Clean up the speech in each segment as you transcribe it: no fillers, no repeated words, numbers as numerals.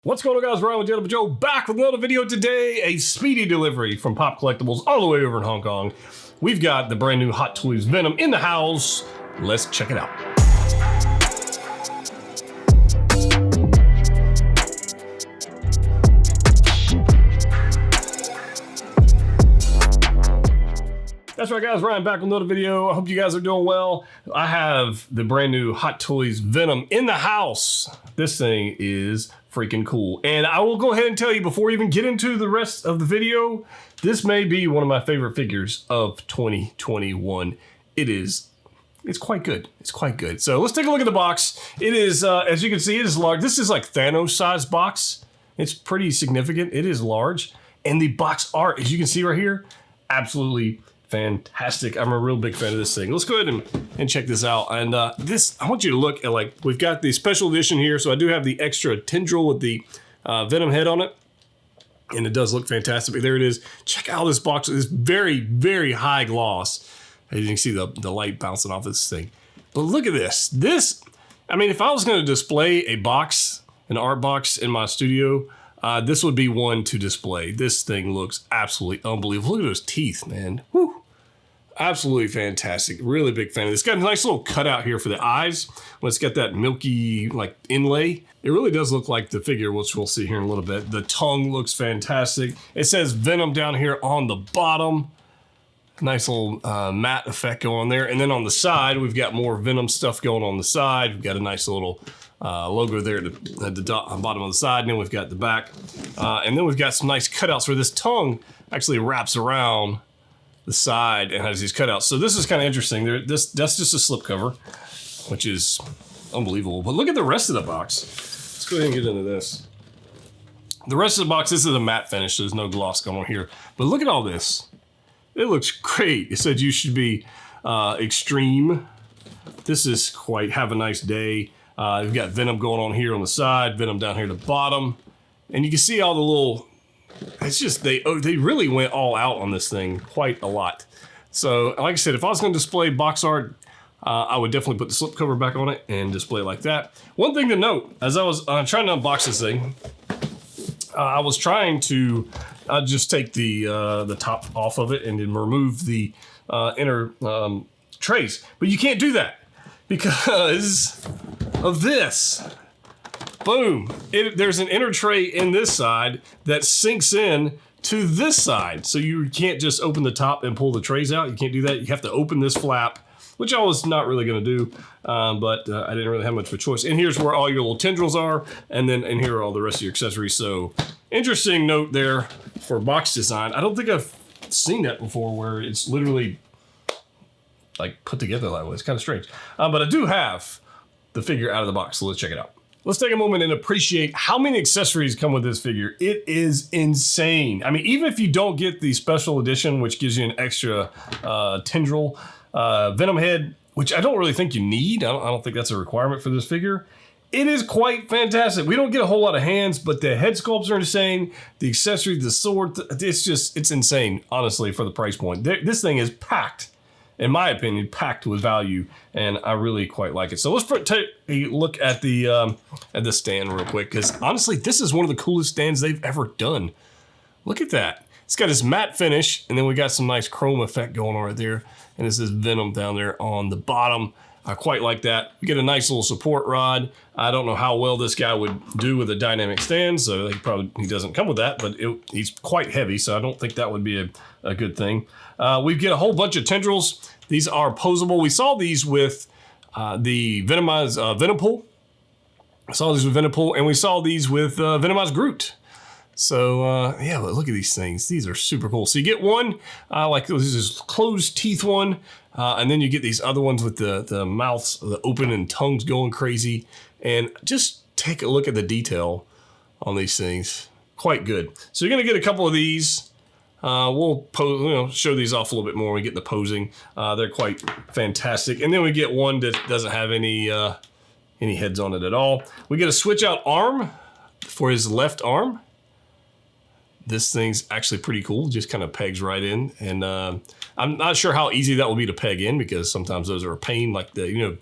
What's going on, guys? Ryan with Jedha Patrol back with another video today. A speedy delivery from Pop Collectibles all the way over in Hong Kong. We've got the brand new Hot Toys Venom in the house. Let's check it out. That's right, guys, Ryan back with another video. I hope you guys are doing well. I have the brand new Hot Toys Venom in the house. This thing is freaking cool. And I will go ahead and tell you before we even get into the rest of the video, this may be one of my favorite figures of 2021. It's quite good. It's quite good. So let's take a look at the box. It is, as you can see, it is large. This is like Thanos size box. It's pretty significant. It is large. And the box art, as you can see right here, absolutely fantastic. I'm a real big fan of this thing. Let's go ahead and check this out. And this, I want you to look at, like, we've got the special edition here. So I do have the extra tendril with the Venom head on it. And it does look fantastic. There it is. Check out this box. It's very, very high gloss. As you can see the light bouncing off this thing. But look at this. This, I mean, if I was going to display a box, an art box in my studio, this would be one to display. This thing looks absolutely unbelievable. Look at those teeth, man. Whew. Absolutely fantastic. Really big fan of this. It's got a nice little cutout here for the eyes. When it's got that milky, like, inlay. It really does look like the figure, which we'll see here in a little bit. The tongue looks fantastic. It says Venom down here on the bottom. Nice little matte effect going on there. And then on the side, we've got more Venom stuff going on the side. We've got a nice little logo there at the bottom of the side. And then we've got the back. And then we've got some nice cutouts where this tongue actually wraps around the side and has these cutouts. So this is kind of interesting. That's just a slipcover, which is unbelievable. But look at the rest of the box. Let's go ahead and get into this. The rest of the box, this is a matte finish. So there's no gloss going on here. But look at all this. It looks great. It said you should be extreme. This is quite have a nice day. We've got Venom going on here on the side, Venom down here at the bottom. And you can see all the little, it's just, they really went all out on this thing quite a lot. So like I said, if I was going to display box art, I would definitely put the slipcover back on it and display it like that. One thing to note, as I was trying to unbox this thing, I was trying to just take the top off of it and then remove the inner trays. But you can't do that because of this. Boom. There's an inner tray in this side that sinks in to this side. So you can't just open the top and pull the trays out. You can't do that. You have to open this flap, which I was not really going to do, but I didn't really have much of a choice. And here's where all your little tendrils are, and here are all the rest of your accessories. So interesting note there for box design. I don't think I've seen that before where it's literally like put together that way. It's kind of strange, but I do have the figure out of the box, so let's check it out. Let's take a moment and appreciate how many accessories come with this figure. It is insane. I mean, even if you don't get the special edition, which gives you an extra tendril, Venom head, which I don't really think you need. I don't think that's a requirement for this figure. It is quite fantastic. We don't get a whole lot of hands, but the head sculpts are insane. The accessories, the sword, it's insane, honestly, for the price point. This thing is packed, in my opinion, packed with value, and I really quite like it. So let's take a look at the stand real quick, because honestly, this is one of the coolest stands they've ever done. Look at that. It's got this matte finish, and then we got some nice chrome effect going on right there. And this is Venom down there on the bottom. I quite like that. We get a nice little support rod. I don't know how well this guy would do with a dynamic stand, so he doesn't come with that, but he's quite heavy, so I don't think that would be a good thing. We get a whole bunch of tendrils. These are posable. We saw these with the Venomized Venompool. I saw these with Venompool, and we saw these with Venomized Groot. So yeah, but look at these things. These are super cool. So you get one, like this is closed teeth one, and then you get these other ones with the mouths the open and tongues going crazy. And just take a look at the detail on these things. Quite good. So you're gonna get a couple of these. We'll show these off a little bit more when we get the posing. They're quite fantastic. And then we get one that doesn't have any heads on it at all. We get a switch out arm for his left arm. This thing's actually pretty cool. Just kind of pegs right in. And I'm not sure how easy that will be to peg in, because sometimes those are a pain, like the,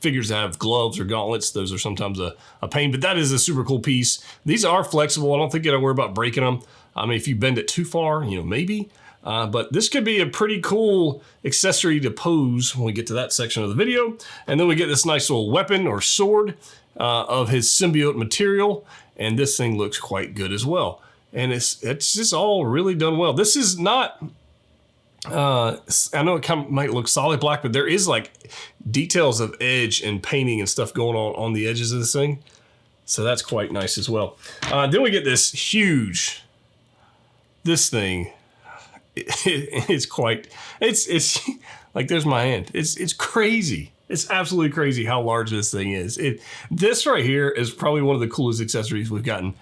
figures that have gloves or gauntlets. Those are sometimes a pain, but that is a super cool piece. These are flexible. I don't think you got to worry about breaking them. I mean, if you bend it too far, maybe. But this could be a pretty cool accessory to pose when we get to that section of the video. And then we get this nice little weapon or sword of his symbiote material. And this thing looks quite good as well. And it's just all really done well. This is not, I know it might look solid black, but there is like details of edge and painting and stuff going on the edges of this thing. So that's quite nice as well. Then we get this huge, this thing. It's like, there's my hand. It's crazy. It's absolutely crazy how large this thing is. This right here is probably one of the coolest accessories we've gotten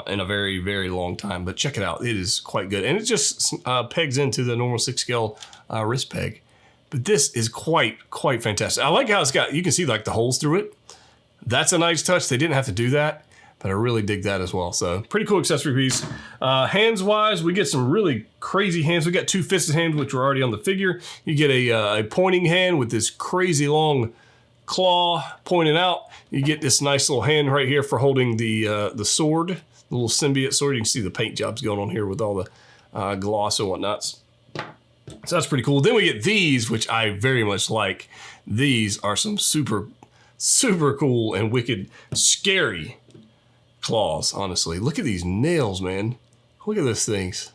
in a very, very long time. But check it out. It is quite good. And it just pegs into the normal 6 scale wrist peg. But this is quite fantastic. I like how it's got, you can see like the holes through it. That's a nice touch. They didn't have to do that, but I really dig that as well. So pretty cool accessory piece. Hands wise, we get some really crazy hands. We got 2 fisted hands, which were already on the figure. You get a pointing hand with this crazy long claw pointing out. You get this nice little hand right here for holding the sword, the little symbiote sword. You can see the paint jobs going on here with all the gloss and whatnots. So that's pretty cool. Then we get these, which I very much like. These are some super cool and wicked, scary claws, honestly. Look at these nails, man. Look at those things.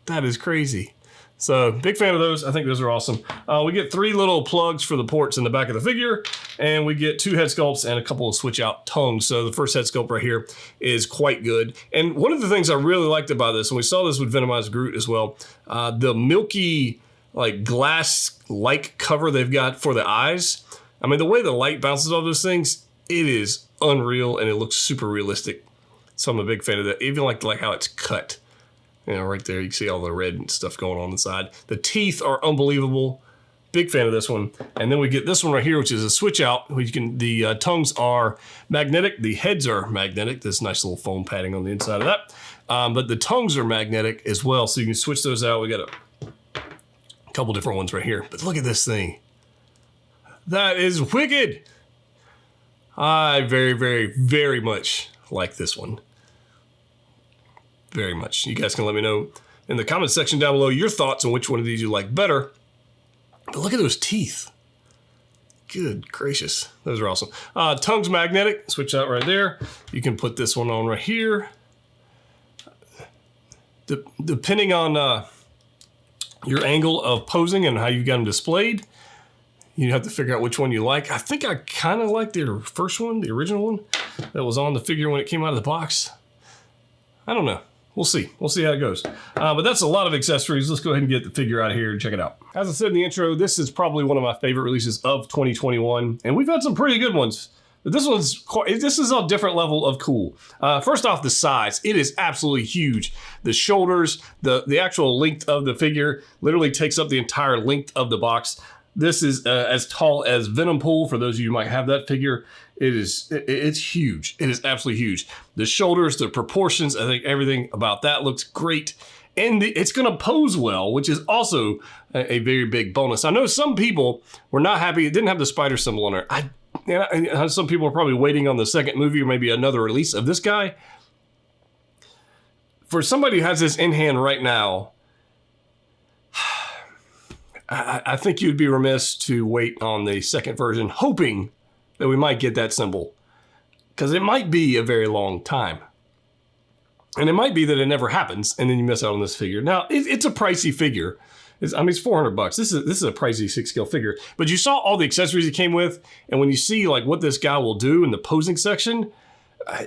That is crazy. So big fan of those. I think those are awesome. We get 3 little plugs for the ports in the back of the figure, and we get 2 head sculpts and a couple of switch out tongues. So the first head sculpt right here is quite good. And one of the things I really liked about this, and we saw this with Venomized Groot as well, the milky like glass-like cover they've got for the eyes. I mean, the way the light bounces off those things, it is unreal, and it looks super realistic. So I'm a big fan of that. Even like how it's cut. Right there, you can see all the red and stuff going on inside. The teeth are unbelievable. Big fan of this one. And then we get this one right here, which is a switch out. The tongues are magnetic. The heads are magnetic. This nice little foam padding on the inside of that. But the tongues are magnetic as well, so you can switch those out. We got a couple different ones right here. But look at this thing. That is wicked. I very, very, very much like this one. Very much. You guys can let me know in the comment section down below your thoughts on which one of these you like better. But look at those teeth. Good gracious. Those are awesome. Tongue's magnetic. Switch out right there. You can put this one on right here. Depending on your angle of posing and how you've got them displayed, you have to figure out which one you like. I think I kind of like the first one, the original one that was on the figure when it came out of the box. I don't know. We'll see. We'll see how it goes. But that's a lot of accessories. Let's go ahead and get the figure out of here and check it out. As I said in the intro, this is probably one of my favorite releases of 2021. And we've had some pretty good ones. But this is a different level of cool. First off, the size. It is absolutely huge. The shoulders, the actual length of the figure literally takes up the entire length of the box. This is as tall as Venom Pool. For those of you who might have that figure, it's huge. It is absolutely huge. The shoulders, the proportions, I think everything about that looks great. And it's going to pose well, which is also a very big bonus. I know some people were not happy. It didn't have the spider symbol on there. Some people are probably waiting on the second movie or maybe another release of this guy. For somebody who has this in hand right now, I think you'd be remiss to wait on the second version, hoping that we might get that symbol, because it might be a very long time. And it might be that it never happens, and then you miss out on this figure. Now, it's a pricey figure. It's $400. This is a pricey 6 scale figure. But you saw all the accessories it came with, and when you see like what this guy will do in the posing section,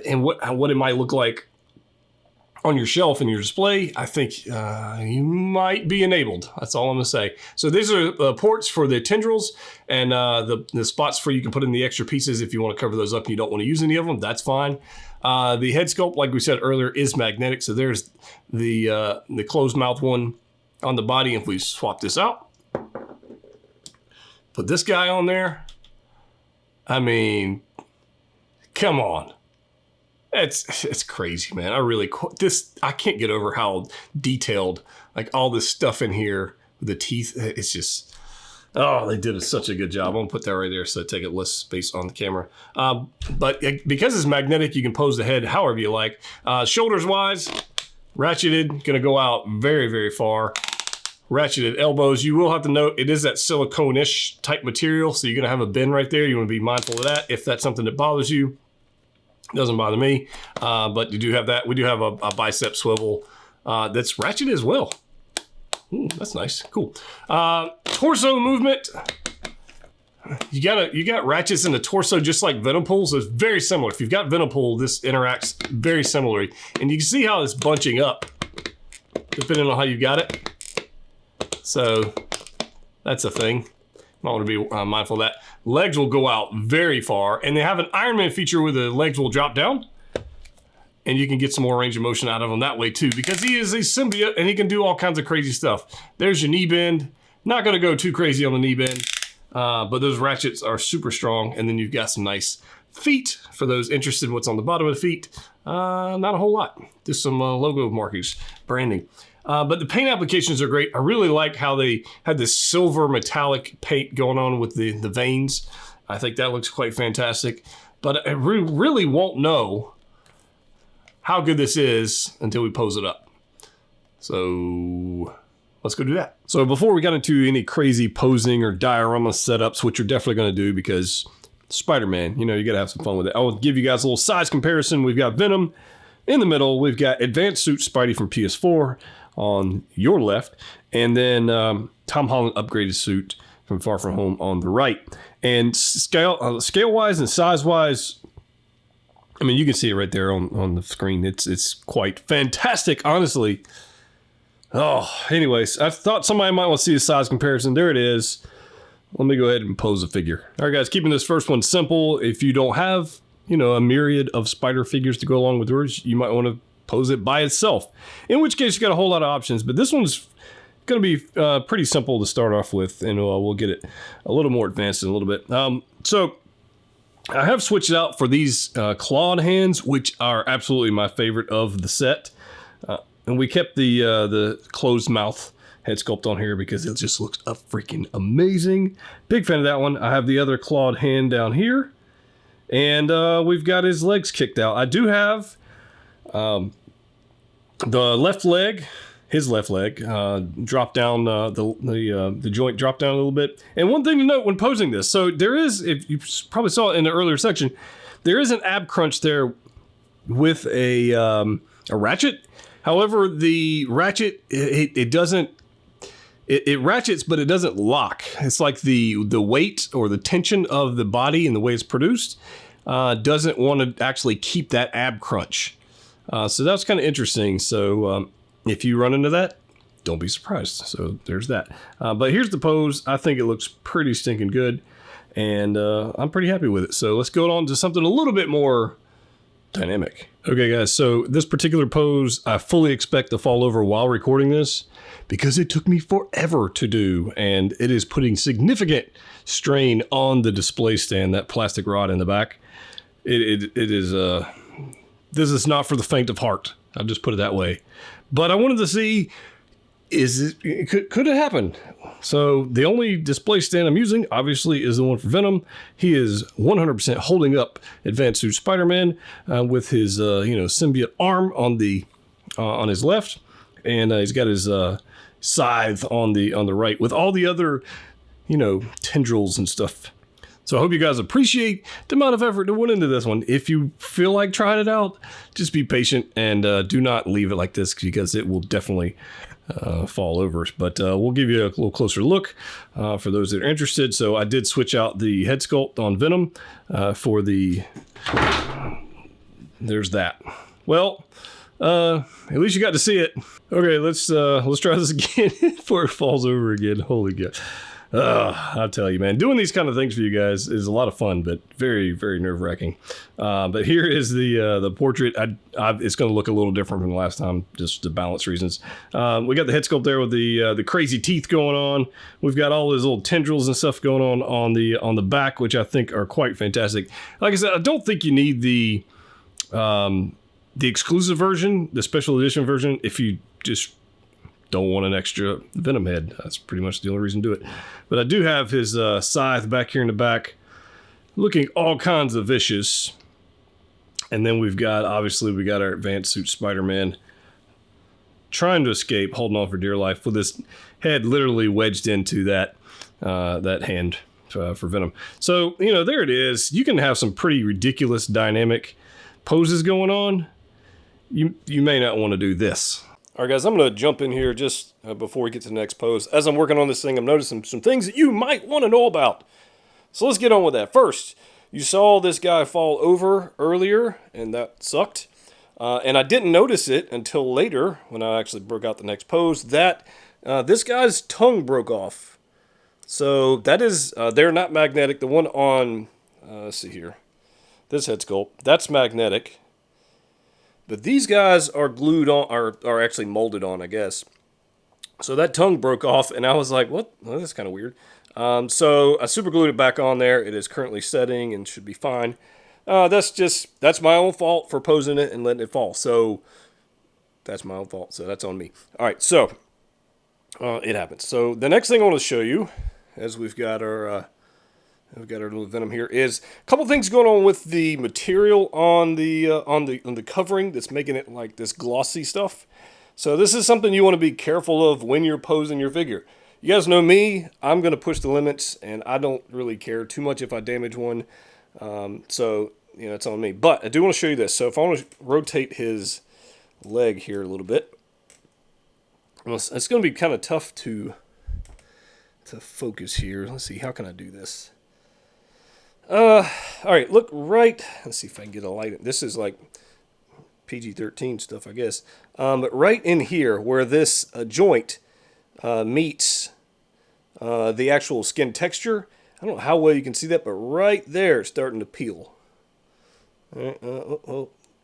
and what it might look like on your shelf in your display, I think you might be enabled. That's all I'm gonna say. So these are ports for the tendrils and the spots where you can put in the extra pieces if you want to cover those up and you don't want to use any of them. That's fine. The head sculpt, like we said earlier, is magnetic. So there's the closed mouth one on the body. If we swap this out, put this guy on there. I mean, come on. It's crazy, man. I can't get over how detailed, like all this stuff in here, the teeth. It's just, oh, they did such a good job. I'm gonna put that right there so I take up less space on the camera. But because it's magnetic, you can pose the head however you like. Shoulders wise, ratcheted, gonna go out very, very far. Ratcheted elbows, you will have to note it is that silicone-ish type material, so you're gonna have a bend right there. You wanna be mindful of that if that's something that bothers you. Doesn't bother me, but you do have that. We do have a bicep swivel that's ratcheted as well. Ooh, that's nice, cool. Torso movement. You got ratchets in the torso just like Venom Pool, so it's very similar. If you've got Venom Pool, this interacts very similarly, and you can see how it's bunching up depending on how you got it. So that's a thing. I want to be mindful of that. Legs will go out very far, and they have an Iron Man feature where the legs will drop down, and you can get some more range of motion out of him that way too, because he is a symbiote and he can do all kinds of crazy stuff. There's your knee bend. Not going to go too crazy on the knee bend, but those ratchets are super strong, and then you've got some nice feet for those interested in what's on the bottom of the feet. Not a whole lot, just some logo markings, branding. But the paint applications are great. I really like how they had this silver metallic paint going on with the veins. I think that looks quite fantastic. But I really won't know how good this is until we pose it up. So let's go do that. So before we got into any crazy posing or diorama setups, which you're definitely going to do because Spider-Man, you know, you got to have some fun with it. I'll give you guys a little size comparison. We've got Venom in the middle. We've got Advanced Suit Spidey from PS4 on your left, and then Tom Holland upgraded suit from Far From Home on the right. And scale-wise and size-wise, I mean, you can see it right there on the screen. It's quite fantastic, honestly. Oh, anyways, I thought somebody might want to see a size comparison. There it is. Let me go ahead and pose a figure. All right, guys, keeping this first one simple. If you don't have, you know, a myriad of spider figures to go along with yours, you might want to pose it by itself, in which case you got a whole lot of options, but this one's going to be pretty simple to start off with, and we'll get it a little more advanced in a little bit. So I have switched out for these clawed hands, which are absolutely my favorite of the set, and we kept the closed mouth head sculpt on here because it just looks freaking amazing. Big fan of that one. I have the other clawed hand down here, and we've got his legs kicked out. I do have the left leg, his left leg, drop down, the joint dropped down a little bit. And one thing to note when posing this, so there is, if you probably saw it in the earlier section, there is an ab crunch there with a ratchet. However, the ratchet, it doesn't, it ratchets, but it doesn't lock. It's like the weight or the tension of the body and the way it's produced doesn't want to actually keep that ab crunch. So that's kind of interesting. So if you run into that, don't be surprised. So there's that. But here's the pose. I think it looks pretty stinking good, and I'm pretty happy with it. So let's go on to something a little bit more dynamic. Okay, guys. So this particular pose, I fully expect to fall over while recording this because it took me forever to do, and it is putting significant strain on the display stand, that plastic rod in the back. It is this is not for the faint of heart. I'll just put it that way. But I wanted to see, could it happen? So the only display stand I'm using, obviously, is the one for Venom. He is 100% holding up Advanced Suit Spider-Man with his symbiote arm on his left, and he's got his scythe on the right with all the other tendrils and stuff. So I hope you guys appreciate the amount of effort that went into this one. If you feel like trying it out, just be patient and do not leave it like this because it will definitely fall over. But we'll give you a little closer look for those that are interested. So I did switch out the head sculpt on Venom for the... There's that. Well, at least you got to see it. Okay, let's try this again before it falls over again. Holy God. I'll tell you, man, doing these kind of things for you guys is a lot of fun, but very, very nerve-wracking. But here is the portrait. It's going to look a little different from the last time, just to balance reasons. We got the head sculpt there with the crazy teeth going on. We've got all those little tendrils and stuff going on the back, which I think are quite fantastic. Like I said, I don't think you need the The exclusive version, the special edition version, if you just don't want an extra Venom head, that's pretty much the only reason to do it. But I do have his scythe back here in the back, looking all kinds of vicious. And then we've got, obviously, we got our advanced suit Spider-Man trying to escape, holding on for dear life, with his head literally wedged into that hand for Venom. So, you know, there it is. You can have some pretty ridiculous dynamic poses going on. You may not want to do this. All right, guys, I'm going to jump in here just before we get to the next pose. As I'm working on this thing, I'm noticing some things that you might want to know about. So let's get on with that. First, you saw this guy fall over earlier, and that sucked. And I didn't notice it until later, when I actually broke out the next pose, that this guy's tongue broke off. So that is, they're not magnetic. The one on, let's see here, this head sculpt, that's magnetic. But these guys are glued on, are actually molded on, I guess. So that tongue broke off, and I was like, what? Well, that's kind of weird. So I super glued it back on there. It is currently setting and should be fine. That's my own fault for posing it and letting it fall. So that's my own fault. So that's on me. All right. So it happens. So the next thing I want to show you, as we've got our little Venom here, is a couple things going on with the material on the covering that's making it like this glossy stuff. So this is something you want to be careful of when you're posing your figure. You guys know me, I'm going to push the limits, and I don't really care too much if I damage one. So, you know, it's on me. But I do want to show you this. So if I want to rotate his leg here a little bit, well, it's going to be kind of tough to focus here. Let's see, how can I do this? All right, look right. Let's see if I can get a light. This is like PG-13 stuff, I guess. But right in here where this joint meets the actual skin texture, I don't know how well you can see that, but right there it's starting to peel.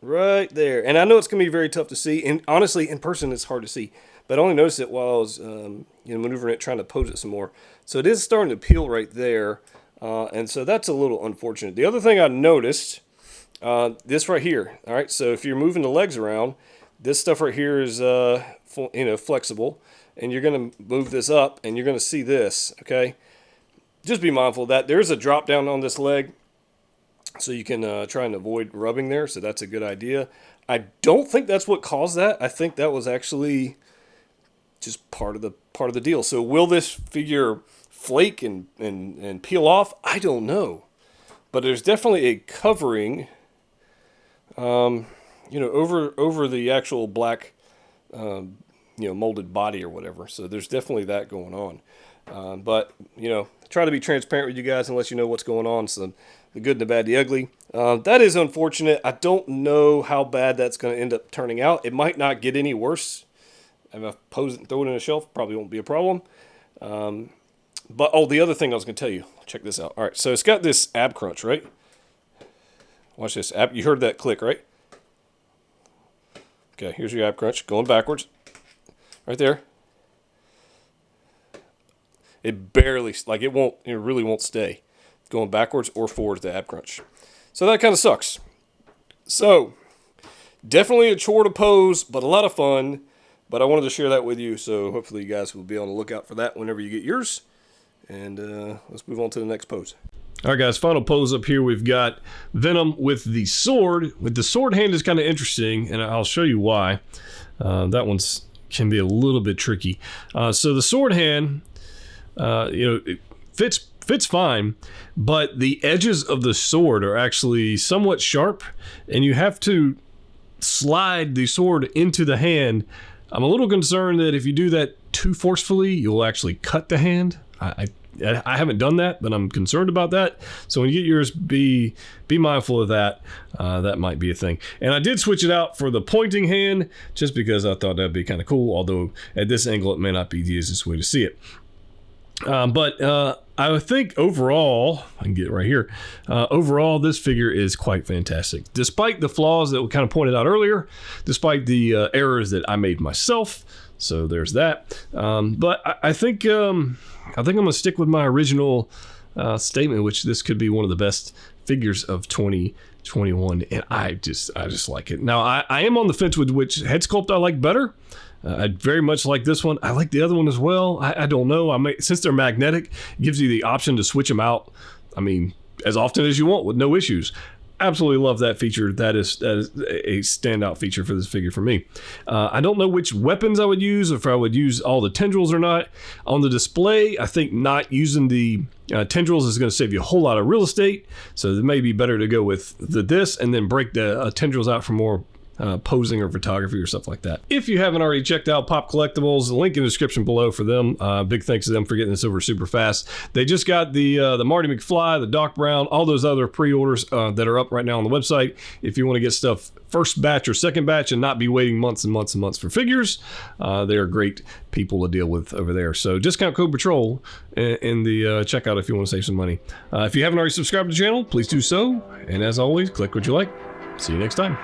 Right there. And I know it's going to be very tough to see. And honestly, in person, it's hard to see. But I only noticed it while I was maneuvering it, trying to pose it some more. So it is starting to peel right there. And so that's a little unfortunate. The other thing I noticed, this right here. All right, so if you're moving the legs around, this stuff right here is flexible. And you're going to move this up, and you're going to see this, okay? Just be mindful of that. There's a drop down on this leg, so you can try and avoid rubbing there, so that's a good idea. I don't think that's what caused that. I think that was actually just part of the deal. So will this figure flake and peel off? I don't know. But there's definitely a covering, over the actual black molded body or whatever. So there's definitely that going on. But, try to be transparent with you guys and let you know what's going on. So the good, the bad, the ugly. That is unfortunate. I don't know how bad that's going to end up turning out. It might not get any worse. If I pose it and throw it in a shelf, probably won't be a problem. But the other thing I was going to tell you. Check this out. All right, so it's got this ab crunch, right? Watch this. You heard that click, right? Okay, here's your ab crunch. Going backwards. Right there. It barely, it really won't stay. Going backwards or forwards, the ab crunch. So that kind of sucks. So, definitely a chore to pose, but a lot of fun. But I wanted to share that with you, so hopefully you guys will be on the lookout for that whenever you get yours. And let's move on to the next pose. All right, guys, final pose up here. We've got Venom with the sword. With the sword hand is kind of interesting, and I'll show you why. That one's can be a little bit tricky. So the sword hand, it fits fine, but the edges of the sword are actually somewhat sharp, and you have to slide the sword into the hand. I'm a little concerned that if you do that too forcefully, you'll actually cut the hand. I haven't done that, but I'm concerned about that. So when you get yours, be mindful of that. That might be a thing. And I did switch it out for the pointing hand just because I thought that'd be kind of cool. Although at this angle, it may not be the easiest way to see it. But I think overall, I can get it right here. Overall, this figure is quite fantastic. Despite the flaws that we kind of pointed out earlier, despite the errors that I made myself. So there's that. But I think I'm going to stick with my original statement, which this could be one of the best figures of 2020. 21, and I just like it. Now I am on the fence with which head sculpt I like better. I very much like this one. I like the other one as well. I don't know. Since they're magnetic, it gives you the option to switch them out. I mean, as often as you want with no issues. Absolutely love that feature. That is a standout feature for this figure for me. I don't know which weapons I would use, if I would use all the tendrils or not. On the display, I think not using the tendrils is going to save you a whole lot of real estate. So it may be better to go with this and then break the tendrils out for more posing or photography or stuff like that. If you haven't already checked out Pop Collectibles, the link in the description below for them. Big thanks to them for getting this over super fast. They just got the Marty McFly, the Doc Brown, all those other pre-orders that are up right now on the website. If you want to get stuff first batch or second batch and not be waiting months and months and months for figures, they are great people to deal with over there. So discount code Patrol in the checkout if you want to save some money. If you haven't already subscribed to the channel, please do so. And as always, click what you like. See you next time.